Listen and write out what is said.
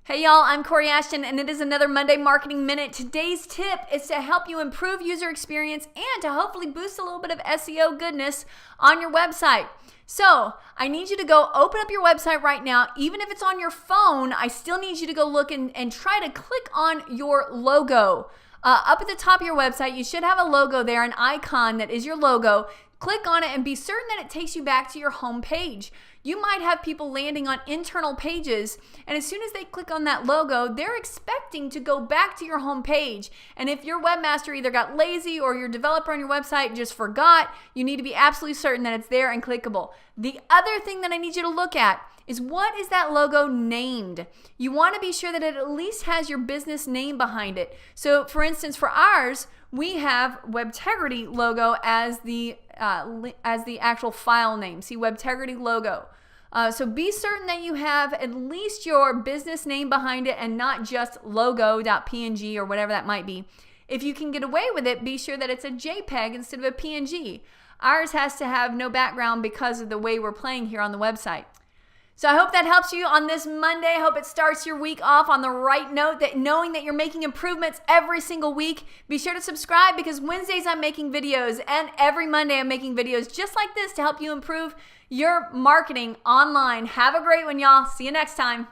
Hey y'all, I'm Kori Ashton and it is another Monday Marketing Minute. Today's tip is to help you improve user experience and to hopefully boost a little bit of SEO goodness on your website. So I need you to go open up your website right now. Even if it's on your phone, I still need you to go look and try to click on your logo. Up at the top of your website, you should have a logo there, an icon that is your logo. Click on it and be certain that it takes you back to your home page. You might have people landing on internal pages, and as soon as they click on that logo, they're expecting to go back to your home page. And if your webmaster either got lazy or your developer on your website just forgot, you need to be absolutely certain that it's there and clickable. The other thing that I need you to look at is, what is that logo named? You want to be sure that it at least has your business name behind it. So for instance, for ours, we have WebTegrity logo as the actual file name. See, WebTegrity logo. So be certain that you have at least your business name behind it and not just logo.png or whatever that might be. If you can get away with it, be sure that it's a JPEG instead of a PNG. Ours has to have no background because of the way we're playing here on the website. So I hope that helps you on this Monday. I hope it starts your week off on the right note, that knowing that you're making improvements every single week. Be sure to subscribe because Wednesdays I'm making videos and every Monday I'm making videos just like this to help you improve your marketing online. Have a great one, y'all. See you next time.